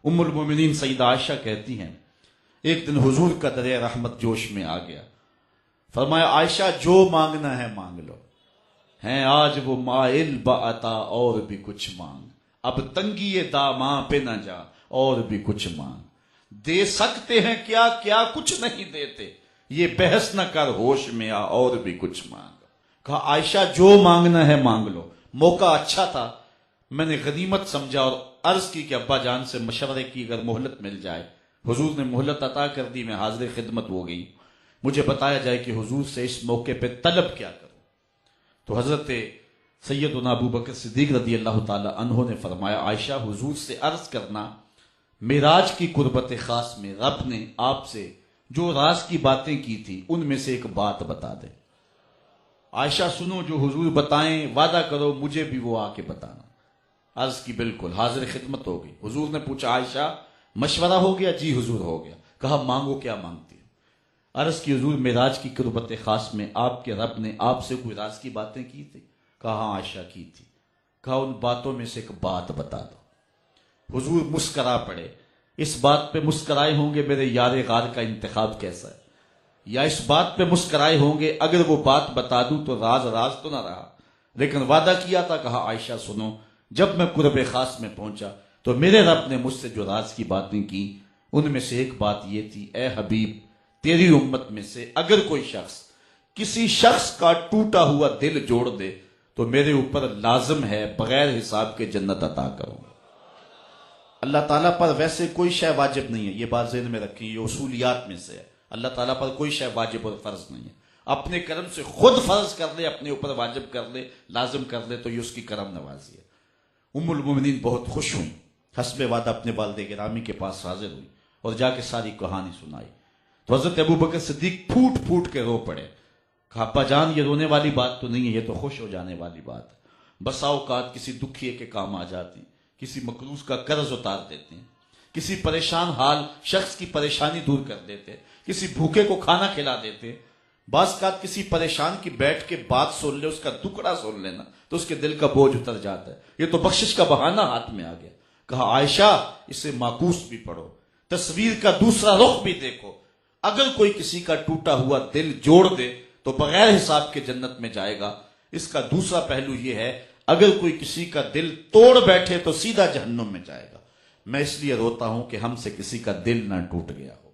ام المومنین سیدہ عائشہ کہتی ہیں ایک دن حضور کا دریا رحمت جوش میں آ گیا، فرمایا عائشہ جو مانگنا ہے مانگ لو، ہیں آج وہ مائل بعطا اور بھی کچھ مانگ، اب تنگی داماں پہ نہ جا اور بھی کچھ مانگ، دے سکتے ہیں کیا کیا کچھ نہیں دیتے، یہ بحث نہ کر ہوش میں آ اور بھی کچھ مانگ۔ کہا عائشہ جو مانگنا ہے مانگ لو۔ موقع اچھا تھا، میں نے غنیمت سمجھا اور عرض کی کہ ابا جان سے مشورے کی اگر مہلت مل جائے۔ حضور نے مہلت عطا کر دی، میں حاضر خدمت ہو گئی، مجھے بتایا جائے کہ حضور سے اس موقع پہ طلب کیا کروں۔ تو حضرت سیدنا ابو بکر صدیق رضی اللہ تعالی عنہ نے فرمایا عائشہ حضور سے عرض کرنا معراج کی قربت خاص میں رب نے آپ سے جو راز کی باتیں کی تھی ان میں سے ایک بات بتا دے۔ عائشہ سنو جو حضور بتائیں، وعدہ کرو مجھے بھی وہ آ کے بتانا۔ عرض کی بالکل، حاضر خدمت ہو گئی۔ حضور نے پوچھا عائشہ مشورہ ہو گیا؟ جی حضور ہو گیا۔ کہا مانگو کیا مانگتی ہے؟ عرض کی حضور معراج کی قربت خاص میں آپ کے رب نے آپ سے کوئی راز کی باتیں کی تھی؟ کہا ہاں عائشہ کی تھی۔ کہا ان باتوں میں سے ایک بات بتا دو۔ حضور مسکرا پڑے، اس بات پہ مسکرائے ہوں گے میرے یار غار کا انتخاب کیسا ہے، یا اس بات پہ مسکرائے ہوں گے اگر وہ بات بتا دوں تو راز راز تو نہ رہا، لیکن وعدہ کیا تھا۔ کہا عائشہ سنو، جب میں قرب خاص میں پہنچا تو میرے رب نے مجھ سے جو راز کی باتیں کی ان میں سے ایک بات یہ تھی، اے حبیب تیری امت میں سے اگر کوئی شخص کسی شخص کا ٹوٹا ہوا دل جوڑ دے تو میرے اوپر لازم ہے بغیر حساب کے جنت عطا کروں گا۔ اللہ تعالیٰ پر ویسے کوئی شے واجب نہیں ہے، یہ بات ذہن میں رکھیں، یہ اصولیات میں سے ہے۔ اللہ تعالیٰ پر کوئی شے واجب اور فرض نہیں ہے، اپنے کرم سے خود فرض کر لے، اپنے اوپر واجب کر لے، لازم کر لے تو یہ اس کی کرم نوازی ہے۔ ام المومنین بہت خوش ہوئی، حسب وعدہ اپنے والد گرامی کے پاس حاضر ہوئی اور جا کے ساری کہانی سنائی۔ تو حضرت ابو بکر صدیق پھوٹ پھوٹ کے رو پڑے۔ کہا ابا جان یہ رونے والی بات تو نہیں ہے، یہ تو خوش ہو جانے والی بات ہے۔ بسا اوقات کسی دکھیے کے کام آ جاتی، کسی مقروض کا قرض اتار دیتے ہیں، کسی پریشان حال شخص کی پریشانی دور کر دیتے، کسی بھوکے کو کھانا کھلا دیتے۔ بعض اوقات کسی پریشان کی بیٹھ کے بات سن لے، اس کا دکڑا سن لینا تو اس کے دل کا بوجھ اتر جاتا ہے۔ یہ تو بخشش کا بہانہ ہاتھ میں آ گیا۔ کہا عائشہ اسے معکوس بھی پڑھو، تصویر کا دوسرا رخ بھی دیکھو، اگر کوئی کسی کا ٹوٹا ہوا دل جوڑ دے تو بغیر حساب کے جنت میں جائے گا۔ اس کا دوسرا پہلو یہ ہے اگر کوئی کسی کا دل توڑ بیٹھے تو سیدھا جہنم میں جائے گا۔ میں اس لیے روتا ہوں کہ ہم سے کسی کا دل نہ ٹوٹ گیا ہو۔